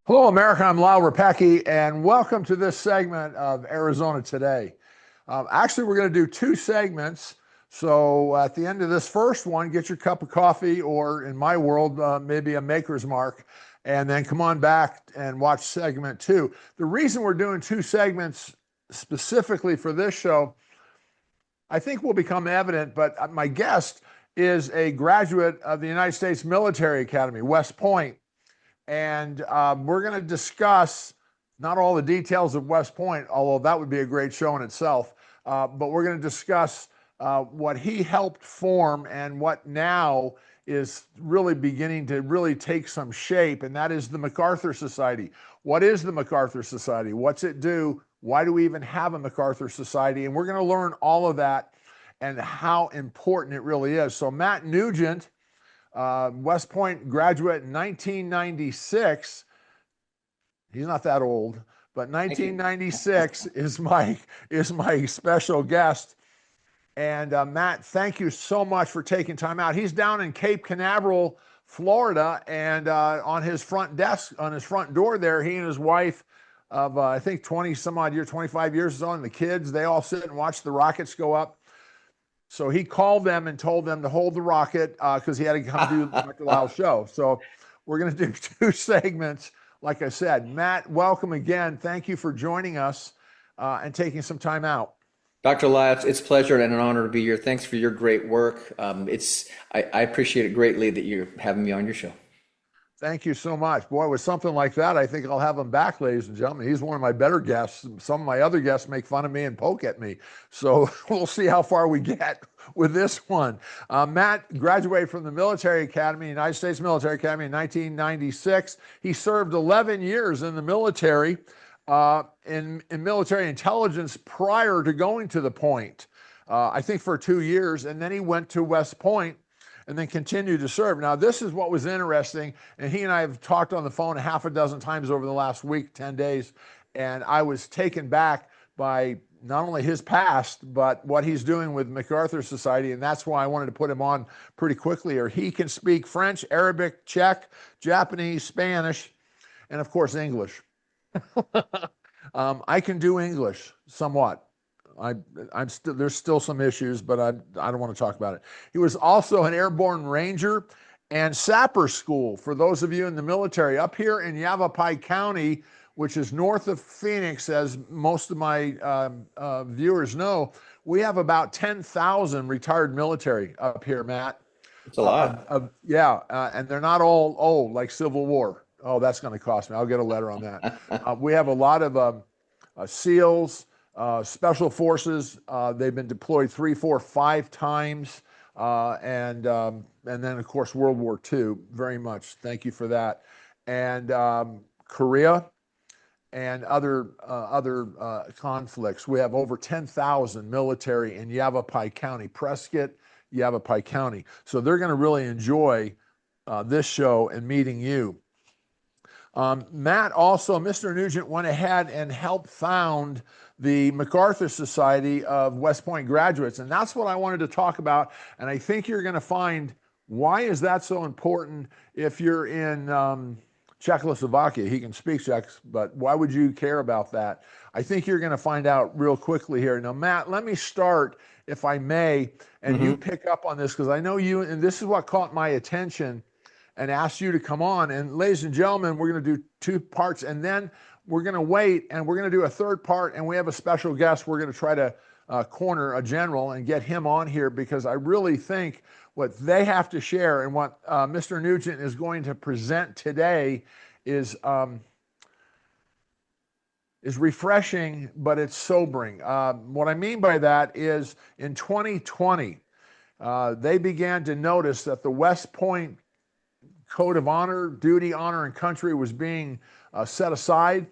Hello, America. I'm Lyle Rapecki, and welcome to this segment of Arizona Today. Actually, we're going to do two segments. So at the end of this first one, get your cup of coffee, or in my world, maybe a Maker's Mark, and then come on back and watch segment two. The reason we're doing two segments specifically for this show, I think will become evident, but my guest is a graduate of the United States Military Academy, West Point. And we're going to discuss not all the details of West Point, although that would be a great show in itself, but we're going to discuss what he helped form and what now is really beginning to really take some shape, and that is the MacArthur Society. What is the MacArthur Society? What's it do? Why do we even have a MacArthur Society? And we're going to learn all of that and how important it really is. So Matt Newgent, West Point graduate in 1996. He's not that old, but 1996 is my special guest. And Matt, thank you so much for taking time out. He's down in Cape Canaveral, Florida, and on his front desk, on his front door there, he and his wife of I think 20 some odd years, 25 years or so, and the kids, they all sit and watch the rockets go up. So he called them and told them to hold the rocket because he had to come do Dr. Lyle's show. So we're going to do two segments. Like I said, Matt, welcome again. Thank you for joining us and taking some time out. Dr. Lyle, it's a pleasure and an honor to be here. Thanks for your great work. I appreciate it greatly that you're having me on your show. Thank you so much. Boy, with something like that, I think I'll have him back, ladies and gentlemen. He's one of my better guests. Some of my other guests make fun of me and poke at me. So we'll see how far we get with this one. Matt graduated from the Military Academy, United States Military Academy in 1996. He served 11 years in the military, in military intelligence prior to going to the Point, I think for 2 years. And then he went to West Point and then continued to serve. Now, this is what was interesting, and he and I have talked on the phone a half a dozen times over the last week, 10 days, and I was taken back by not only his past, but what he's doing with MacArthur Society, and that's why I wanted to put him on pretty quickly here. He can speak French, Arabic, Czech, Japanese, Spanish, and of course, English. I can do English somewhat. There's still some issues, but I don't want to talk about it. He was also an airborne ranger and sapper school. For those of you in the military, up here in Yavapai County, which is north of Phoenix, as most of my viewers know, we have about 10,000 retired military up here, Matt. It's a lot. Yeah, and they're not all old like Civil War. Oh, that's going to cost me. I'll get a letter on that. We have a lot of SEALs, Special Forces. They've been deployed 3, 4, 5 times, and then of course World War II. Very much, thank you for that. And Korea and other conflicts. We have over 10,000 military in Yavapai County, Prescott, Yavapai County. So they're going to really enjoy this show and meeting you. Matt also, Mr. Nugent went ahead and helped found the MacArthur Society of West Point graduates. And that's what I wanted to talk about. And I think you're going to find, why is that so important if you're in Czechoslovakia? He can speak Czech, but why would you care about that? I think you're going to find out real quickly here. Now, Matt, let me start, if I may, and you pick up on this, because I know you, and this is what caught my attention and asked you to come on. And ladies and gentlemen, we're going to do 2 parts, and then we're going to wait, and we're going to do a 3rd part, and we have a special guest. We're going to try to corner a general and get him on here, because I really think what they have to share and what Mr. Nugent is going to present today is refreshing, but it's sobering. What I mean by that is in 2020, they began to notice that the West Point Code of Honor, Duty, Honor, and Country was being set aside.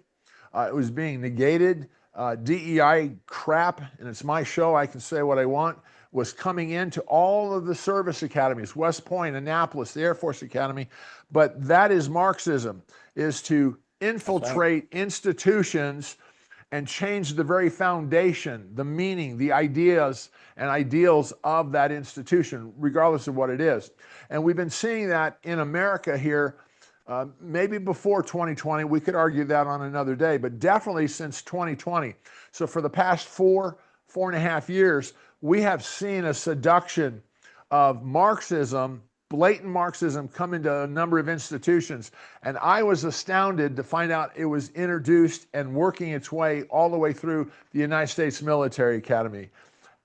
It was being negated. DEI crap, and it's my show, I can say what I want, was coming into all of the service academies, West Point, Annapolis, the Air Force Academy. But that is Marxism, is to infiltrate institutions and change the very foundation, the meaning, the ideas and ideals of that institution, regardless of what it is. And we've been seeing that in America here maybe before 2020, we could argue that on another day, but definitely since 2020. So for the past 4.5 years, we have seen a seduction of Marxism, blatant Marxism, come into a number of institutions. And I was astounded to find out it was introduced and working its way all the way through the United States Military Academy.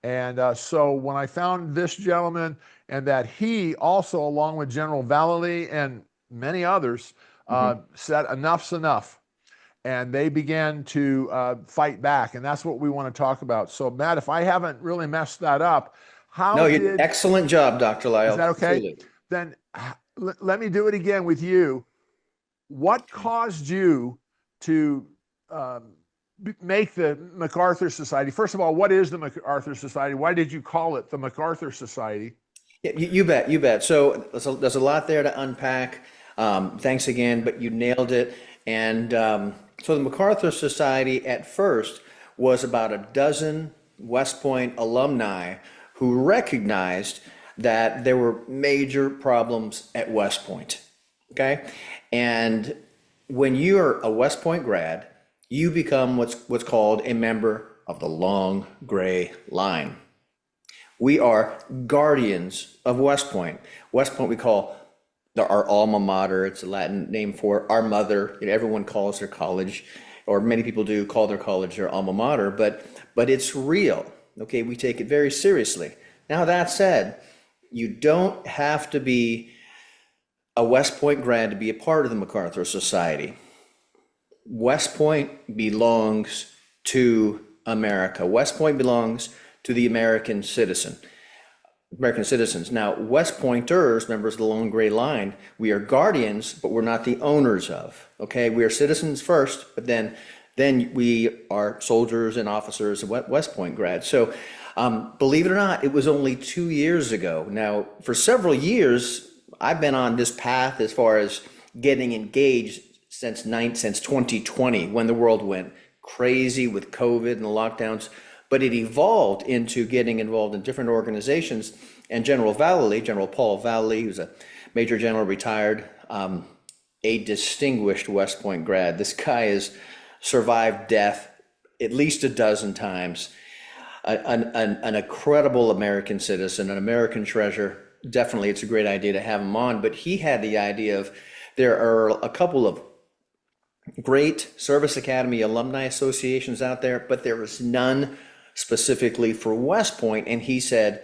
And so when I found this gentleman, and that he also, along with General Vallely and many others, said enough's enough. And they began to fight back. And that's what we want to talk about. So, Matt, if I haven't really messed that up, excellent job, Dr. Lyle. Is that okay? Absolutely. Then let me do it again with you. What caused you to make the MacArthur Society? First of all, what is the MacArthur Society? Why did you call it the MacArthur Society? Yeah, you bet. So there's a lot there to unpack. Thanks again, but you nailed it. And so the MacArthur Society at first was about a dozen West Point alumni who recognized that there were major problems at West Point, okay? And when you're a West Point grad, you become what's called a member of the long gray line. We are guardians of West Point. West Point we call our alma mater. It's a Latin name for our mother. Everyone calls their college, or many people do call their college their alma mater, but it's real, okay? We take it very seriously. Now that said, you don't have to be a West Point grad to be a part of the MacArthur Society. West Point belongs to America. West Point belongs to the American citizens. Now, West Pointers, members of the Long Gray Line, we are guardians, but we're not the owners of, okay? We are citizens first, but then we are soldiers and officers of West Point grads. So believe it or not, it was only 2 years ago. Now, for several years, I've been on this path as far as getting engaged since 2020, when the world went crazy with COVID and the lockdowns, but it evolved into getting involved in different organizations. And General Paul Vallely, who's a Major General retired, a distinguished West Point grad. This guy has survived death at least a dozen times. An incredible American citizen, an American treasure. Definitely, it's a great idea to have him on. But he had the idea of, there are a couple of great Service Academy alumni associations out there, but there was none specifically for West Point. And he said,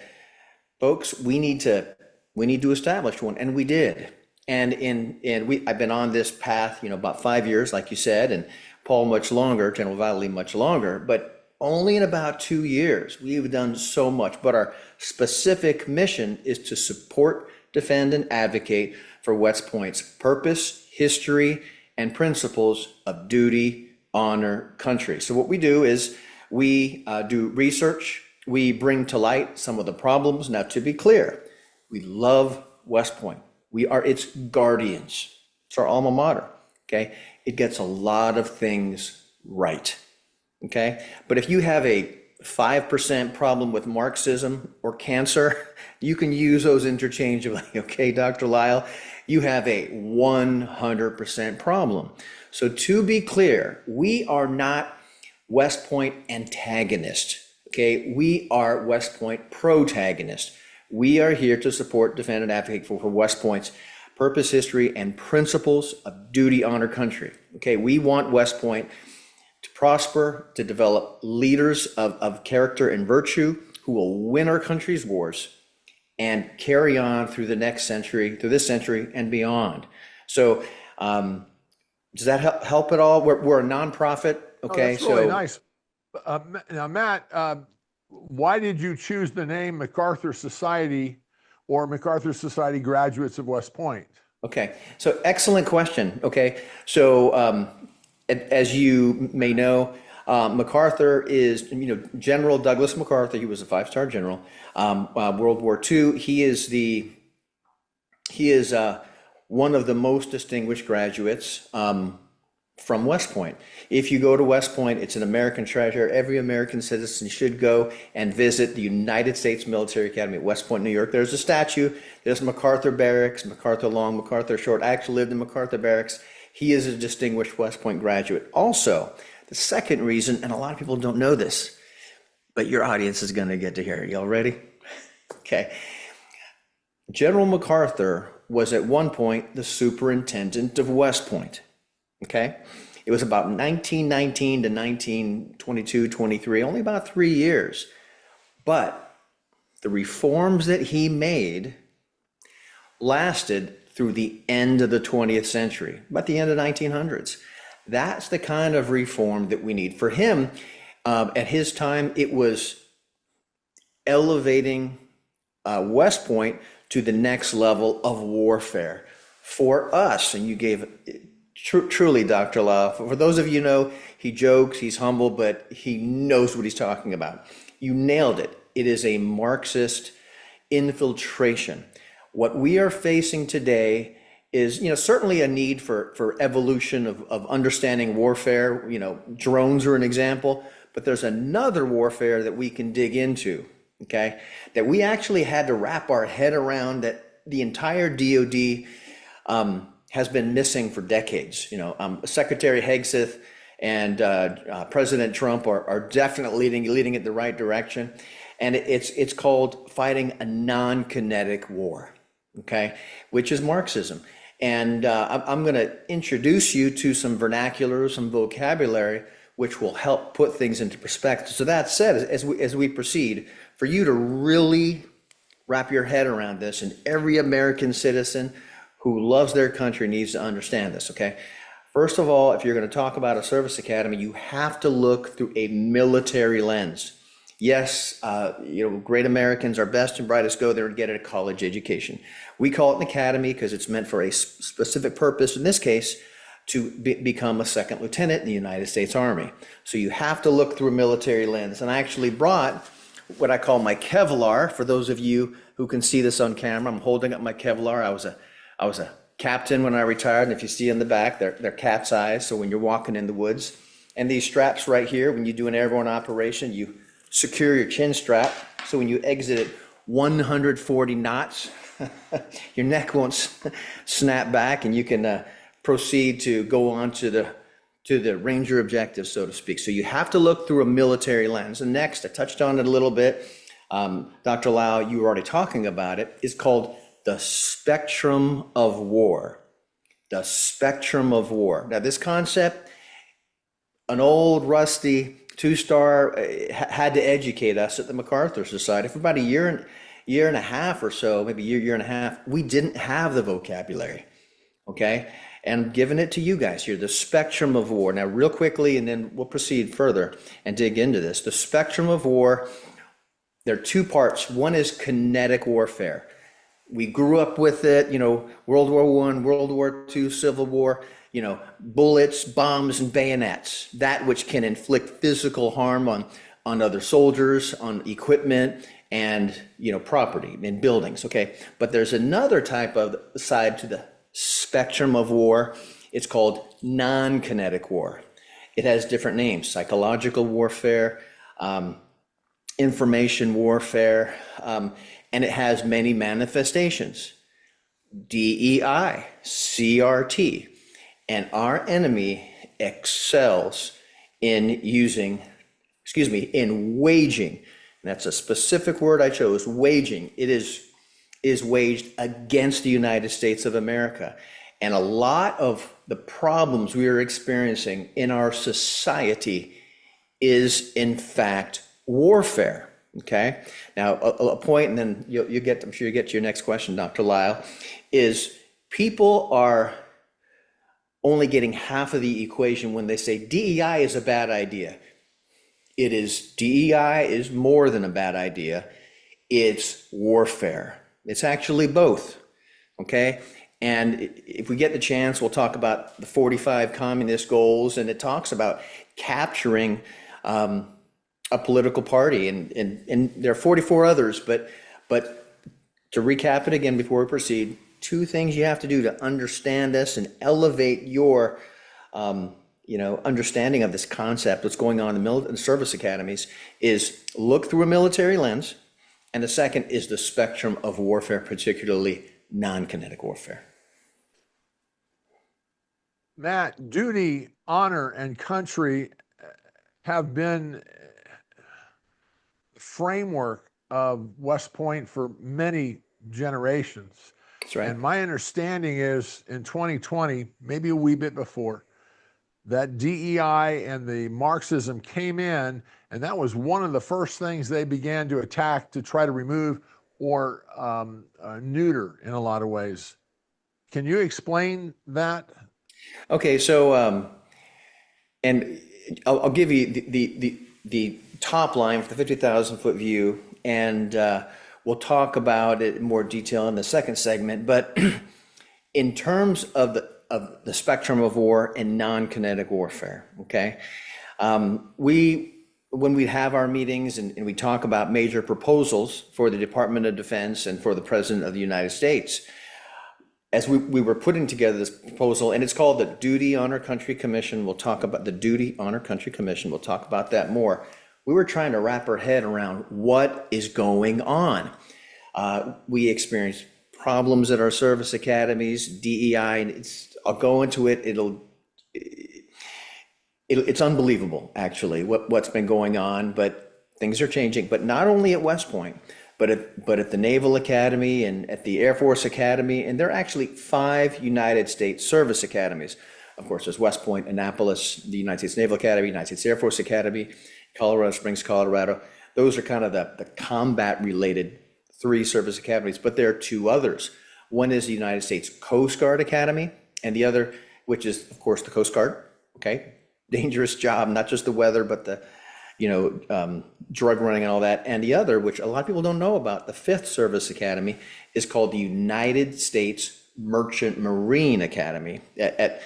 folks, we need to establish one. And we did. And I've been on this path, about 5 years, like you said, and Paul much longer, General Vallely much longer, but only in about 2 years, we've done so much. But our specific mission is to support, defend, and advocate for West Point's purpose, history, and principles of duty, honor, country. So what we do is we do research. We bring to light some of the problems. Now, to be clear, we love West Point. We are its guardians. It's our alma mater, okay? It gets a lot of things right, okay? But if you have a 5% problem with Marxism or cancer, you can use those interchangeably, okay, Dr. Lyle? You have a 100% problem. So to be clear, we are not West Point antagonists, okay? We are West Point protagonists. We are here to support, defend, and advocate for West Point's purpose, history, and principles of duty, honor, country. Okay, we want West Point to prosper, to develop leaders of character and virtue who will win our country's wars and carry on through the next century, through this century and beyond. So does that help at all? We're a nonprofit, okay? That's really nice. Now, Matt, why did you choose the name MacArthur Society or MacArthur Society Graduates of West Point? Okay, so excellent question. Okay, so as you may know, MacArthur is, General Douglas MacArthur. He was a 5-star general, World War II. He is one of the most distinguished graduates from West Point. If you go to West Point, it's an American treasure. Every American citizen should go and visit the United States Military Academy at West Point, New York. There's a statue. There's MacArthur Barracks, MacArthur Long, MacArthur Short. I actually lived in MacArthur Barracks. He is a distinguished West Point graduate. Also, the second reason, and a lot of people don't know this, but your audience is going to get to hear it. Y'all ready? Okay. General MacArthur was at one point the superintendent of West Point. Okay. It was about 1919 to 1922, 23, only about 3 years. But the reforms that he made lasted through the end of the 20th century, about the end of 1900s. That's the kind of reform that we need. For him, at his time, it was elevating West Point to the next level of warfare for us. And you gave truly, Dr. Lau, for those of you who know, he jokes, he's humble, but he knows what he's talking about. You nailed it. It is a Marxist infiltration. What we are facing today is, certainly a need for evolution of understanding warfare. Drones are an example, but there's another warfare that we can dig into, okay, that we actually had to wrap our head around, that the entire DOD has been missing for decades. Secretary Hegseth and President Trump are definitely leading it the right direction. And it's called fighting a non-kinetic war, okay, which is Marxism. And I'm going to introduce you to some vernacular, some vocabulary, which will help put things into perspective. So that said, as we proceed, for you to really wrap your head around this, and every American citizen who loves their country needs to understand this, okay? First of all, if you're going to talk about a service academy, you have to look through a military lens. Yes, great Americans, our best and brightest go there and get a college education. We call it an academy because it's meant for a specific purpose, in this case, to become a second lieutenant in the United States Army. So you have to look through a military lens. And I actually brought what I call my Kevlar. For those of you who can see this on camera, I'm holding up my Kevlar. I was a captain when I retired, and if you see in the back, they're cat's eyes, so when you're walking in the woods. And these straps right here, when you do an airborne operation, you secure your chin strap, so when you exit at 140 knots, your neck won't snap back, and you can proceed to go on to the Ranger objective, so to speak. So you have to look through a military lens. And next, I touched on it a little bit, Dr. Lau, you were already talking about it, is called the spectrum of war. The spectrum of war. Now, this concept, an old rusty two-star had to educate us at the MacArthur Society for about a year and a half or so, maybe year and a half. We didn't have the vocabulary, okay? And I'm giving it to you guys here, the spectrum of war. Now, real quickly, and then we'll proceed further and dig into this. The spectrum of war, there are two parts. One is kinetic warfare. We grew up with it, World War I, World War II, Civil War, bullets, bombs, and bayonets, that which can inflict physical harm on other soldiers, on equipment, and, property and buildings, okay? But there's another type of side to the spectrum of war. It's called non-kinetic war. It has different names: psychological warfare, information warfare, and it has many manifestations: DEI, CRT, and our enemy excels in waging. And that's a specific word I chose, waging. It is waged against the United States of America. And a lot of the problems we are experiencing in our society is, in fact, warfare. Okay. Now, a point, and then I'm sure you get to your next question, Dr. Lyle, is people are only getting half of the equation when they say DEI is a bad idea. DEI is more than a bad idea. It's warfare. It's actually both. Okay. And if we get the chance, we'll talk about the 45 communist goals, and it talks about capturing a political party, and there are 44 others, but to recap it again before we proceed, two things you have to do to understand this and elevate your understanding of this concept, what's going on in the service academies, is look through a military lens. And the second is the spectrum of warfare, particularly non-kinetic warfare. Matt, duty, honor, and country have been the framework of West Point for many generations. That's right. And my understanding is in 2020, maybe a wee bit before, that DEI and the Marxism came in, and that was one of the first things they began to attack to try to remove or neuter in a lot of ways. Can you explain that? Okay, so and I'll give you the top line for the 50,000-foot view, and we'll talk about it in more detail in the second segment. But in terms of the spectrum of war and non-kinetic warfare, okay, when we have our meetings and we talk about major proposals for the Department of Defense and for the President of the United States, as we were putting together this proposal, and it's called the Duty Honor Country Commission. We'll talk about the Duty Honor Country Commission. We'll talk about that more. We were trying to wrap our head around what is going on. We experienced problems at our service academies, DEI, and I'll go into it. It's unbelievable, actually, what's been going on, but things are changing. But not only at West Point, but at the Naval Academy and at the Air Force Academy, and there are actually 5 United States service academies. Of course, there's West Point, Annapolis, the United States Naval Academy, United States Air Force Academy, Colorado Springs, Colorado. Those are kind of the combat-related 3 service academies, but there are 2 others. One is the United States Coast Guard Academy, and the other, which is, of course, the Coast Guard, okay? Dangerous job, not just the weather, but the drug running and all that. And the other, which a lot of people don't know about, the 5th Service Academy, is called the United States Merchant Marine Academy at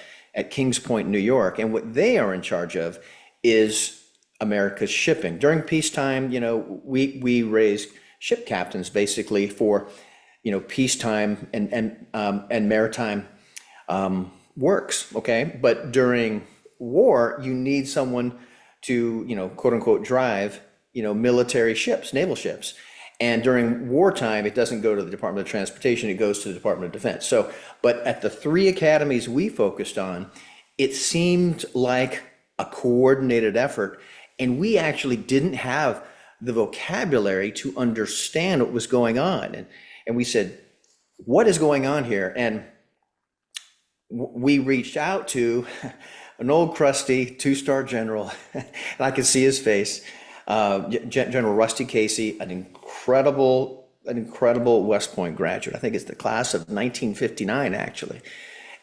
Kings Point, New York. And what they are in charge of is America's shipping. During peacetime, we raise ship captains basically for, peacetime and maritime works, okay? But during war, you need someone to, quote unquote, drive, military ships, naval ships. And during wartime, it doesn't go to the Department of Transportation, it goes to the Department of Defense. So, but at the 3 academies we focused on, it seemed like a coordinated effort. And we actually didn't have the vocabulary to understand what was going on. And we said, what is going on here? And we reached out to an old crusty 2-star general, and I could see his face, General Rusty Casey, an incredible West Point graduate. I think it's the class of 1959, actually.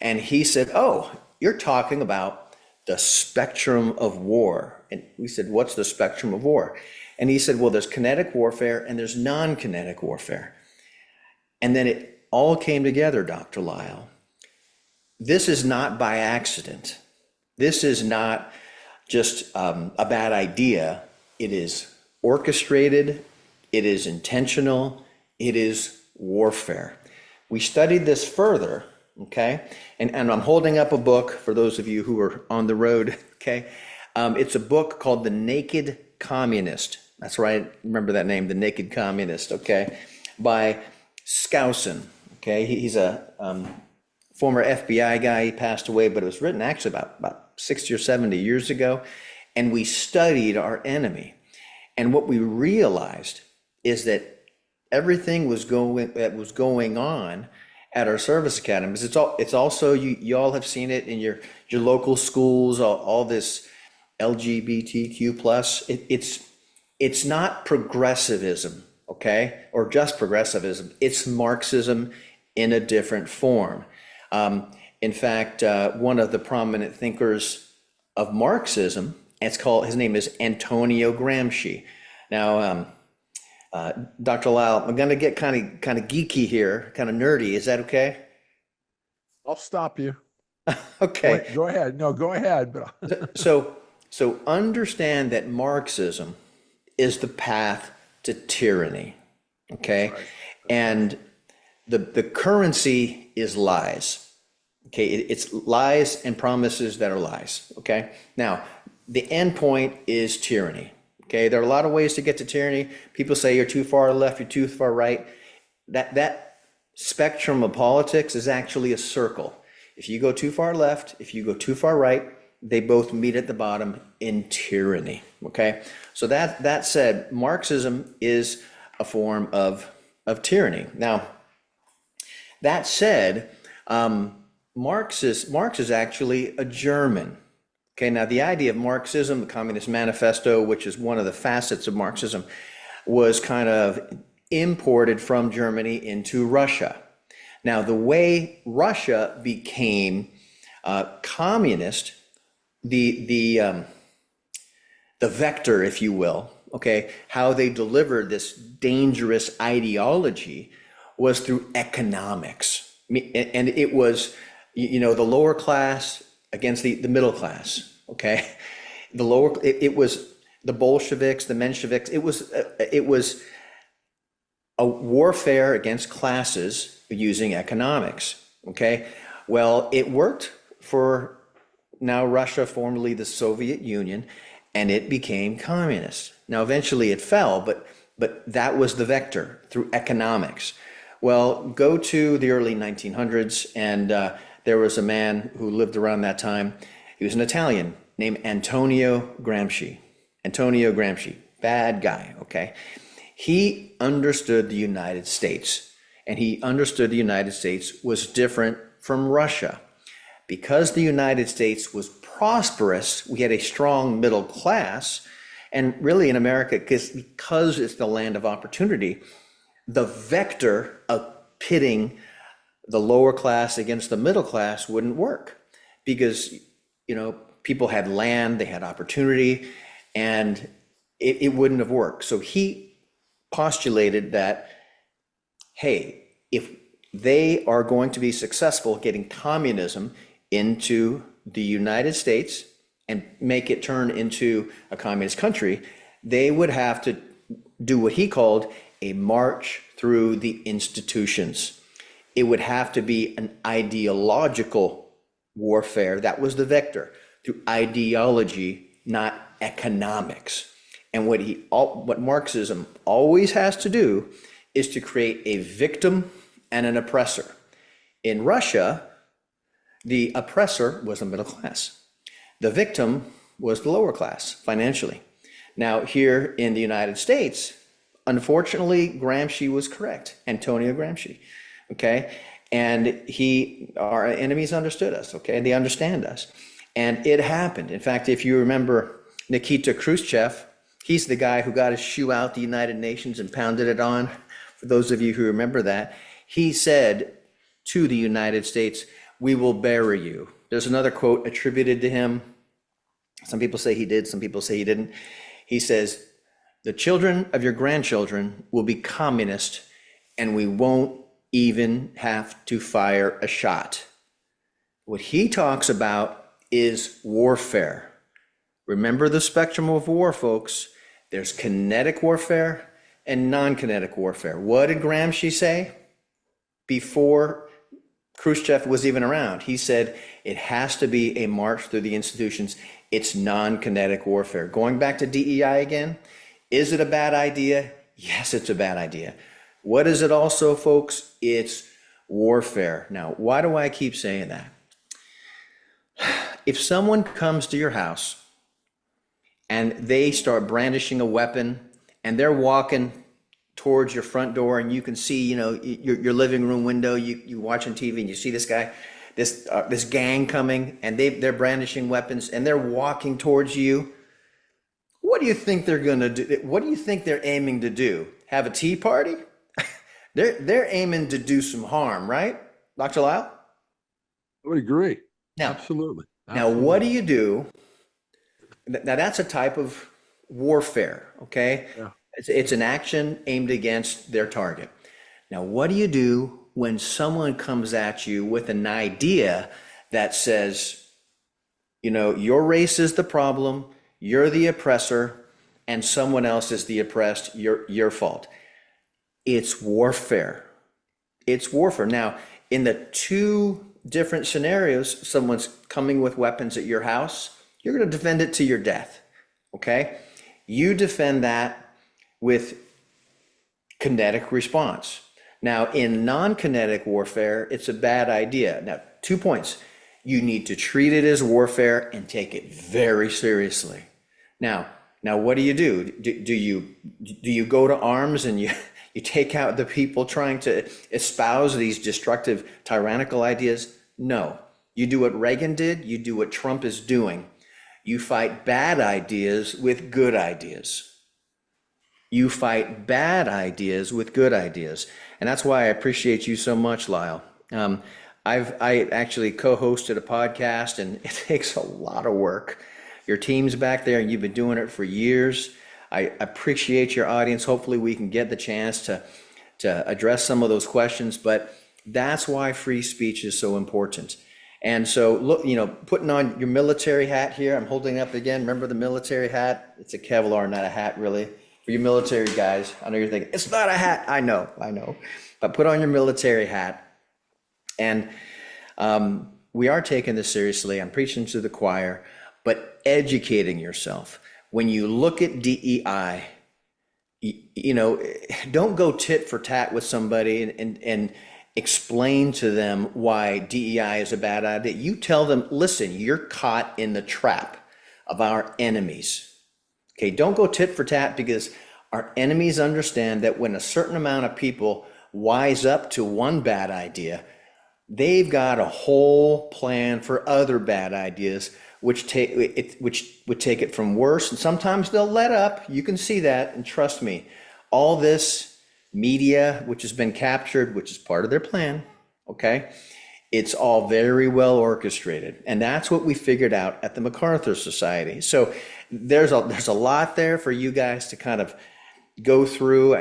And he said, oh, you're talking about the spectrum of war. And we said, what's the spectrum of war? And he said, well, there's kinetic warfare and there's non-kinetic warfare. And then it all came together, Dr. Lyle. This is not by accident. This is not just a bad idea. It is orchestrated. It is intentional. It is warfare. We studied this further, okay? And I'm holding up a book for those of you who are on the road, okay? It's a book called The Naked Communist. That's right. Remember that name, The Naked Communist, okay? By Skousen, okay? He's a former FBI guy. He passed away, but it was written actually about 60 or 70 years ago. And we studied our enemy. And what we realized is that everything that was going on at our service academies. It's also, you all have seen it in your local schools, all this LGBTQ plus. It's not progressivism, okay? Or just progressivism. It's Marxism in a different form. In fact, one of the prominent thinkers of Marxism, his name is Antonio Gramsci. Now, Dr. Lyle, I'm going to get kind of geeky here, kind of nerdy. Is that okay? I'll stop you. Okay. Wait, go ahead. No, go ahead. But so understand that Marxism is the path to tyranny. Okay, right. And the currency is lies. Okay, it's lies and promises that are lies. Okay, now the end point is tyranny. Okay, there are a lot of ways to get to tyranny. People say you're too far left, you're too far right. That spectrum of politics is actually a circle. If you go too far left, if you go too far right, they both meet at the bottom in tyranny. Okay, so that said, Marxism is a form of tyranny. Now, that said, Marx is actually a German. Okay, now the idea of Marxism, the Communist Manifesto, which is one of the facets of Marxism, was kind of imported from Germany into Russia. Now, the way Russia became communist, the vector, if you will, okay, how they delivered this dangerous ideology was through economics. And it was, the lower class against the middle class, okay? It was the Bolsheviks, the Mensheviks. It was a warfare against classes using economics, okay? Well, it worked for now Russia, formerly the Soviet Union, and it became communist. Now, eventually it fell, but that was the vector, through economics. Well, go to the early 1900s, and there was a man who lived around that time. He was an Italian named Antonio Gramsci. Antonio Gramsci, bad guy, okay? He understood the United States, and he understood the United States was different from Russia. Because the United States was prosperous, we had a strong middle class, and really in America, because it's the land of opportunity, the vector of pitting the lower class against the middle class wouldn't work, because people had land, they had opportunity, and it wouldn't have worked. So he postulated that, hey, if they are going to be successful getting communism into the United States and make it turn into a communist country, they would have to do what he called a march through the institutions. It would have to be an ideological warfare. That was the vector, through ideology, not economics. And what Marxism always has to do is to create a victim and an oppressor. In Russia, the oppressor was the middle class. The victim was the lower class financially. Now, here in the United States, unfortunately, Gramsci was correct, Antonio Gramsci, okay? And our enemies understood us, okay? They understand us. And it happened. In fact, if you remember Nikita Khrushchev, he's the guy who got his shoe out the United Nations and pounded it on. For those of you who remember that, he said to the United States, "We will bury you." There's another quote attributed to him. Some people say he did, some people say he didn't. He says, "The children of your grandchildren will be communist, and we won't even have to fire a shot." What he talks about is warfare. Remember the spectrum of war, folks. There's kinetic warfare and non-kinetic warfare. What did Gramsci say before Khrushchev was even around? He said it has to be a march through the institutions. It's non-kinetic warfare. Going back to DEI again, is it a bad idea? Yes, it's a bad idea. What is it also, folks? It's warfare. Now, why do I keep saying that? If someone comes to your house and they start brandishing a weapon and they're walking towards your front door, and you can see, your living room window, you watching TV and you see this guy, this gang coming, and they're brandishing weapons and they're walking towards you, what do you think they're going to do? What do you think they're aiming to do? Have a tea party? They're aiming to do some harm, right, Dr. Lyle? I would agree. Now, Absolutely. Now, what do you do? Now, that's a type of warfare, okay? Yeah. It's an action aimed against their target. Now, what do you do when someone comes at you with an idea that says, your race is the problem, you're the oppressor, and someone else is the oppressed, your fault? It's warfare. It's warfare. Now, in the two different scenarios, someone's coming with weapons at your house, you're going to defend it to your death. Okay? You defend that with kinetic response. Now, in non-kinetic warfare, it's a bad idea. Now, 2 points. You need to treat it as warfare and take it very seriously. Now, what do you do? Do you go to arms and you take out the people trying to espouse these destructive, tyrannical ideas? No. You do what Reagan did. You do what Trump is doing. You fight bad ideas with good ideas. You fight bad ideas with good ideas. And that's why I appreciate you so much, Lyle. I actually co-hosted a podcast, and it takes a lot of work. Your team's back there, and you've been doing it for years. I appreciate your audience. Hopefully we can get the chance to address some of those questions, but that's why free speech is so important. And so, look, putting on your military hat here, I'm holding up again. Remember the military hat? It's a Kevlar, not a hat, really. For you military guys, I know you're thinking, it's not a hat. I know. But put on your military hat. And we are taking this seriously. I'm preaching to the choir, but educating yourself. When you look at DEI, don't go tit for tat with somebody and explain to them why DEI is a bad idea. You tell them, listen, you're caught in the trap of our enemies. Okay, don't go tit for tat, because our enemies understand that when a certain amount of people wise up to one bad idea, they've got a whole plan for other bad ideas, which would take it from worse. And sometimes they'll let up. You can see that, and trust me, all this media, which has been captured, which is part of their plan, okay? It's all very well orchestrated. And that's what we figured out at the MacArthur Society. So there's a lot there for you guys to kind of go through.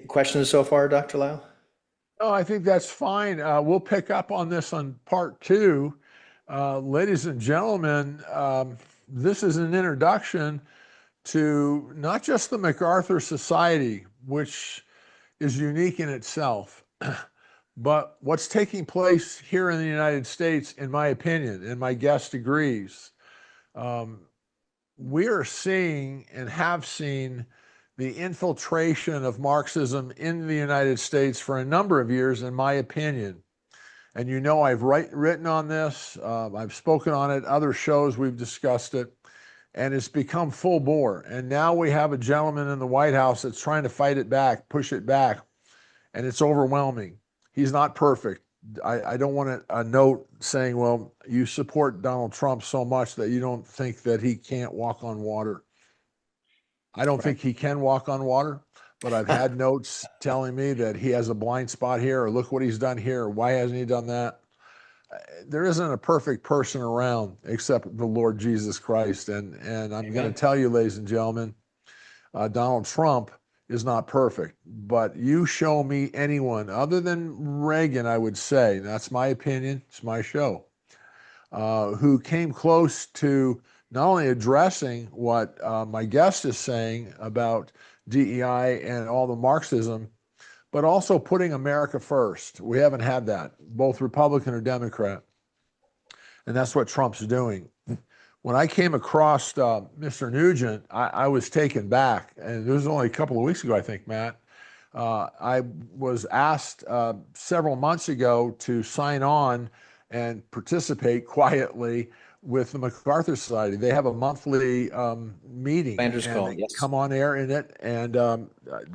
Questions so far, Dr. Lau? No, I think that's fine. We'll pick up on this on part 2. Ladies and gentlemen, this is an introduction to not just the MacArthur Society, which is unique in itself, but what's taking place here in the United States, in my opinion, and my guest agrees. We are seeing and have seen the infiltration of Marxism in the United States for a number of years, in my opinion. And I've written on this, I've spoken on it, other shows we've discussed it, and it's become full bore. And now we have a gentleman in the White House that's trying to fight it back, push it back, and it's overwhelming. He's not perfect. I don't want a note saying, well, you support Donald Trump so much that you don't think that he can't walk on water. I don't think he can walk on water, but I've had notes telling me that he has a blind spot here, or look what he's done here, or why hasn't he done that? There isn't a perfect person around except the Lord Jesus Christ. And I'm going to tell you, ladies and gentlemen, Donald Trump is not perfect, but you show me anyone other than Reagan, I would say, that's my opinion, it's my show, who came close to not only addressing what my guest is saying about DEI and all the Marxism, but also putting America first. We haven't had that, both Republican or Democrat. And that's what Trump's doing. When I came across Mr. Newgent, I was taken back. And it was only a couple of weeks ago, I think, Matt. I was asked several months ago to sign on and participate quietly with the MacArthur Society. They have a monthly meeting, and they come on air in it, and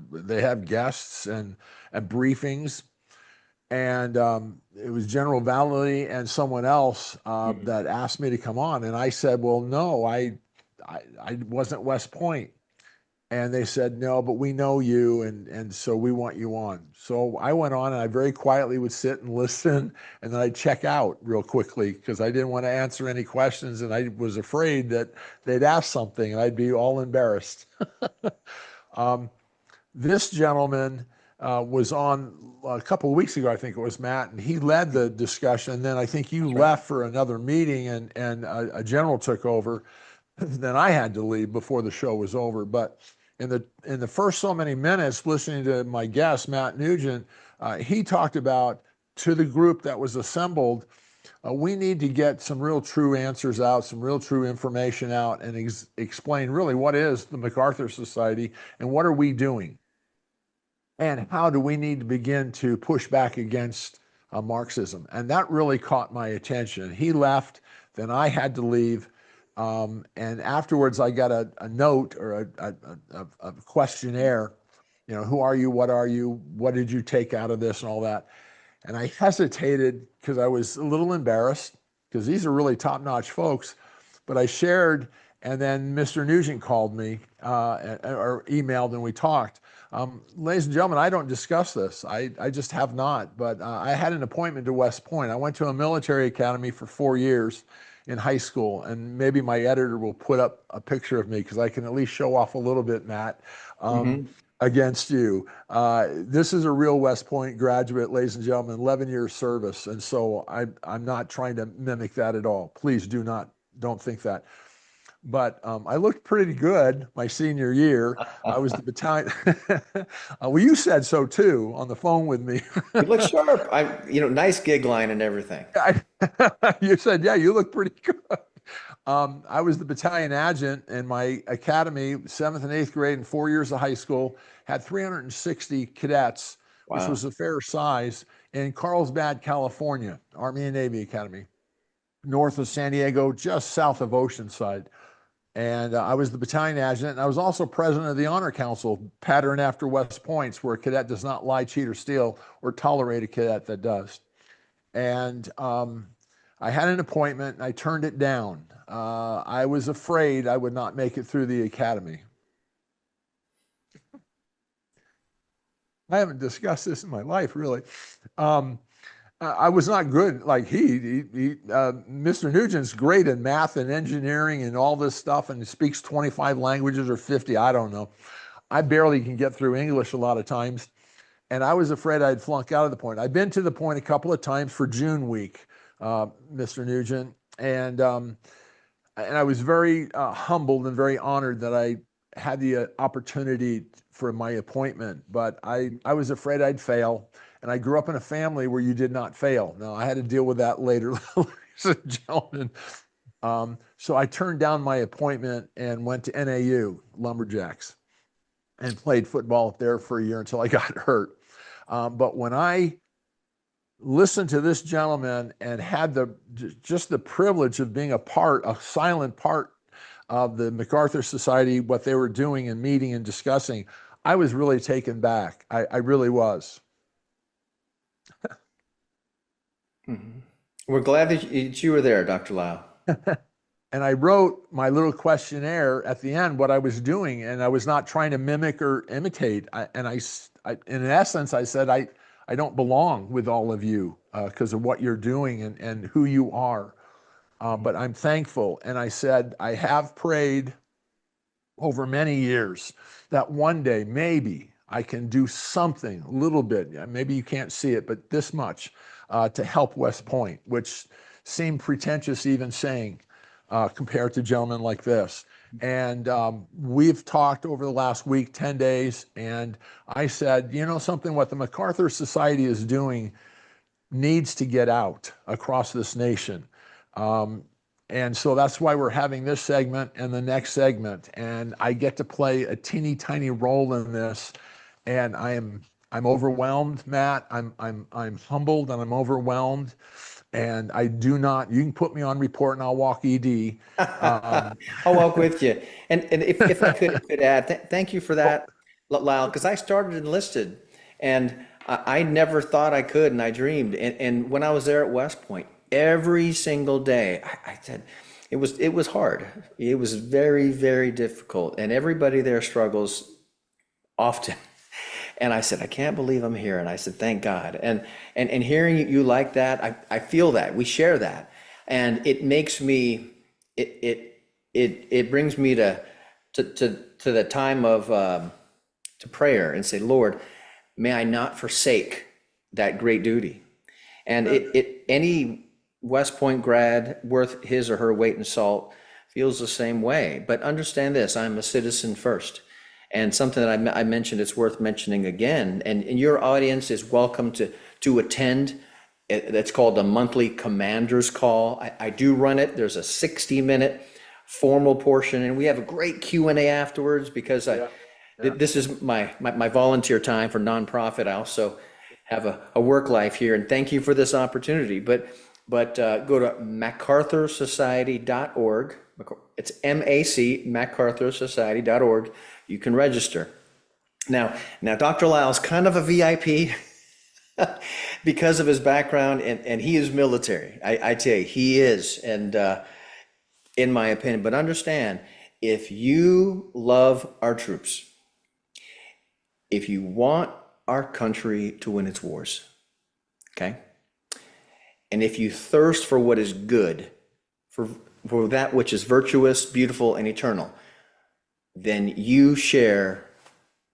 they have guests and briefings. And it was General Valley and someone else that asked me to come on, and I said, well, no, I wasn't West Point. And they said, no, but we know you, and so we want you on. So I went on, and I very quietly would sit and listen, and then I'd check out real quickly because I didn't want to answer any questions, and I was afraid that they'd ask something, and I'd be all embarrassed. This gentleman was on a couple of weeks ago, I think it was, Matt, and he led the discussion. And then I think you left for another meeting, and a general took over. Then I had to leave before the show was over. But in the first so many minutes listening to my guest, Matt Newgent, he talked about to the group that was assembled, we need to get some real true answers out, some real true information out, and explain really what is the MacArthur Society and what are we doing? And how do we need to begin to push back against Marxism? And that really caught my attention. He left, then I had to leave. And afterwards, I got a note or a questionnaire, who are you? What did you take out of this and all that? And I hesitated because I was a little embarrassed because these are really top-notch folks. But I shared, and then Mr. Nugent called me or emailed, and we talked. Ladies and gentlemen, I don't discuss this. I just have not. But I had an appointment to West Point. I went to a military academy for 4 years in high school, and maybe my editor will put up a picture of me because I can at least show off a little bit, Matt. Against you. This is a real West Point graduate, ladies and gentlemen, 11 years service. And so I'm not trying to mimic that at all. Please don't think that. But I looked pretty good my senior year. I was the battalion. Well, you said so too on the phone with me. You look sharp. Nice gig line and everything. You said, yeah, you look pretty good. I was the battalion adjutant in my academy, 7th and 8th grade, and 4 years of high school, had 360 cadets, which was a fair size, in Carlsbad, California, Army and Navy Academy, north of San Diego, just south of Oceanside. And I was the battalion adjutant, and I was also president of the Honor Council, pattern after West Point's, where a cadet does not lie, cheat, or steal, or tolerate a cadet that does. And I had an appointment, and I turned it down. I was afraid I would not make it through the academy. I haven't discussed this in my life, really. I was not good like Mr. Nugent's great in math and engineering and all this stuff, and he speaks 25 languages or 50, I don't know. I barely can get through English a lot of times, and I was afraid I'd flunk out of the point. I've been to the point a couple of times for June week, Mr. Nugent, and I was very humbled and very honored that I had the opportunity for my appointment, but I was afraid I'd fail. And I grew up in a family where you did not fail. Now, I had to deal with that later, ladies and gentlemen. So I turned down my appointment and went to NAU, Lumberjacks, and played football up there for a year until I got hurt. But when I listened to this gentleman and had just the privilege of being a silent part of the MacArthur Society, what they were doing and meeting and discussing, I was really taken back. I really was. We're glad that you were there, Dr. Lau. And I wrote my little questionnaire at the end, what I was doing, and I was not trying to mimic or imitate. In essence, I said, I don't belong with all of you because of what you're doing and who you are. But I'm thankful. And I said, I have prayed over many years that one day, maybe I can do something, a little bit. Maybe you can't see it, but this much to help West Point, which seemed pretentious even saying compared to gentlemen like this. And we've talked over the last week, 10 days, and I said, something, what the MacArthur Society is doing needs to get out across this nation. And so that's why we're having this segment and the next segment. And I get to play a teeny tiny role in this. And I'm overwhelmed, Matt. I'm humbled and I'm overwhelmed. And I do not, you can put me on report and I'll walk ED. I'll walk with you. And if I could add, thank you for that, Lyle, because I started enlisted and I never thought I could, and I dreamed. And when I was there at West Point, every single day, I said, it was hard. It was very, very difficult. And everybody there struggles often. And I said, I can't believe I'm here. And I said, thank God. And hearing you like that, I feel that. We share that. And it makes me, it brings me to the time of to prayer and say, Lord, may I not forsake that great duty. And any West Point grad worth his or her weight in salt feels the same way. But understand this, I'm a citizen first. And something that I mentioned, it's worth mentioning again. And your audience is welcome to attend It's called the monthly commander's call. I do run it. There's a 60-minute formal portion, and we have a great Q&A afterwards because this is my volunteer time for nonprofit. I also have a work life here, and thank you for this opportunity. But go to MacArthurSociety.org. It's MAC, MacArthurSociety.org. You can register. Now, Dr. Lyle's kind of a VIP because of his background, and he is military. I tell you, he is, and in my opinion. But understand, if you love our troops, if you want our country to win its wars, okay, and if you thirst for what is good, for that which is virtuous, beautiful, and eternal, then you share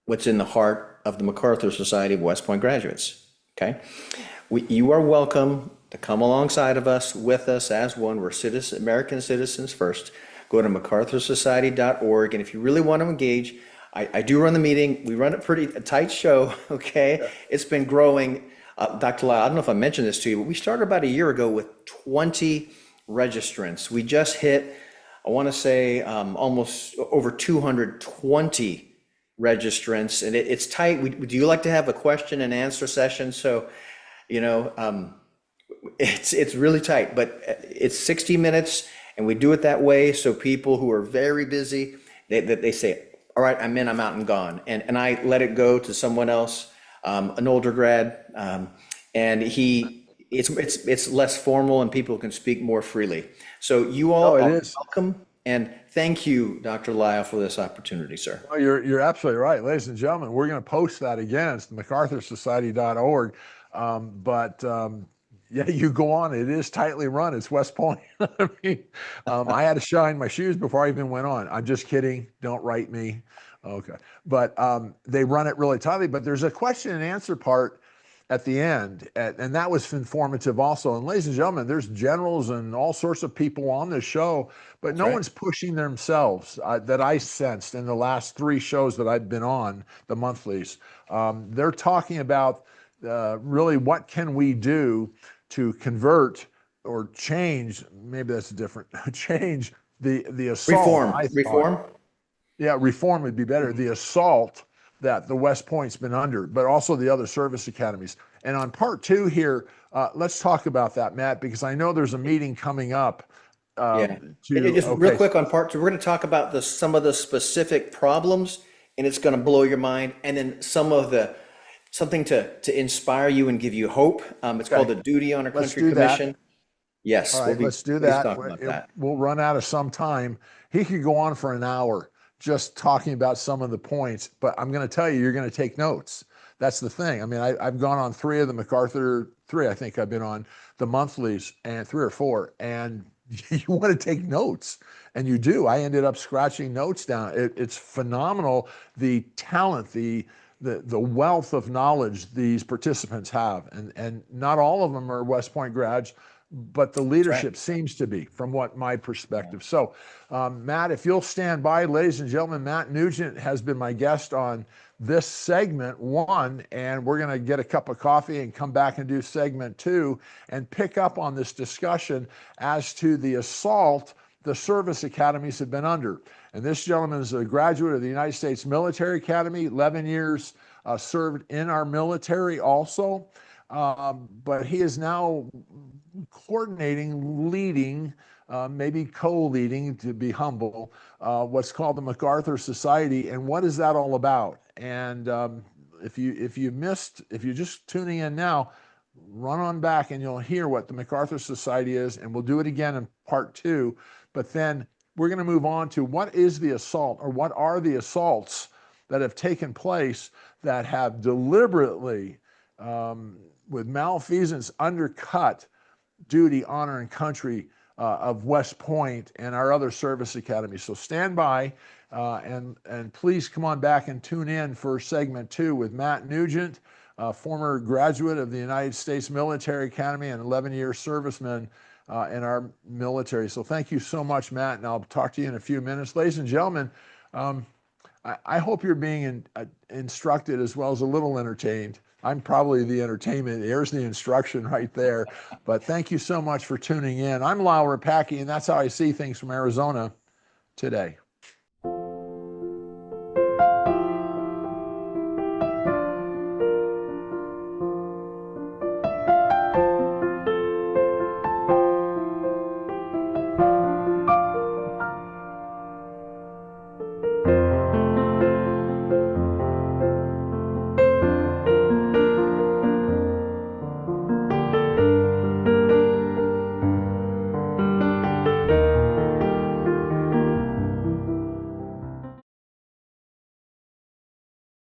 what's in the heart of the MacArthur Society of West Point graduates. Okay, you are welcome to come alongside of us, with us as one. We're American citizens first. Go to MacArthurSociety.org, and if you really want to engage, I do run the meeting. We run a tight show. Okay, yeah. It's been growing. Dr. Lyle, I don't know if I mentioned this to you, but we started about a year ago with 20 registrants. We just hit, I want to say, almost over 220 registrants, and it's tight. Do you like to have a question and answer session? So, it's really tight, but it's 60 minutes, and we do it that way so people who are very busy, they say, all right, I'm in, I'm out and gone, and I let it go to someone else, an older grad, and it's less formal, and people can speak more freely. So you all are welcome. And thank you, Dr. Lyle, for this opportunity, sir. Well, you're absolutely right. Ladies and gentlemen, we're going to post that again. It's MacArthurSociety.org. Yeah, you go on. It is tightly run. It's West Point. I mean, I had to shine my shoes before I even went on. I'm just kidding. Don't write me. Okay. But they run it really tightly. But there's a question and answer part at the end, and that was informative also. And ladies and gentlemen, there's generals and all sorts of people on this show, but no one's pushing themselves that I sensed in the last 3 shows that I've been on, the monthlies. They're talking about really what can we do to convert or change, maybe that's different, change the assault. Reform? Yeah, reform would be better. The assault that the West Point's been under, but also the other service academies. And on part 2 here, let's talk about that, Matt, because I know there's a meeting coming up. Real quick on part 2, we're going to talk about some of the specific problems, and it's going to blow your mind, and then something to inspire you and give you hope. It's called the Duty on Our Country Commission. Yes. All right, let's do that. We'll run out of some time. He could go on for an hour just talking about some of the points, but I'm going to tell you, you're going to take notes. That's the thing. I mean, I've gone on 3 of the MacArthur, 3 I think I've been on the monthlies, and 3 or 4, and you want to take notes, and you do. I ended up scratching notes down. It's phenomenal, the talent, the wealth of knowledge these participants have, and not all of them are West Point grads, but the leadership seems to be, from what my perspective. So, Matt, if you'll stand by, ladies and gentlemen, Matt Newgent has been my guest on this segment 1, and we're going to get a cup of coffee and come back and do segment 2 and pick up on this discussion as to the assault the service academies have been under. And this gentleman is a graduate of the United States Military Academy, 11 years served in our military also. But he is now coordinating, leading, maybe co-leading, to be humble, what's called the MacArthur Society. And what is that all about? And if you're just tuning in now, run on back and you'll hear what the MacArthur Society is, and we'll do it again in part 2. But then we're going to move on to what is the assault, or what are the assaults that have taken place that have deliberately, with malfeasance, undercut duty, honor, and country of West Point and our other service academies. So stand by and please come on back and tune in for segment 2 with Matt Newgent, former graduate of the United States Military Academy and 11-year serviceman in our military. So thank you so much, Matt, and I'll talk to you in a few minutes. Ladies and gentlemen, I hope you're being instructed as well as a little entertained. I'm probably the entertainment. There's the instruction right there. But thank you so much for tuning in. I'm Lyle Rapacki, and that's how I see things from Arizona today.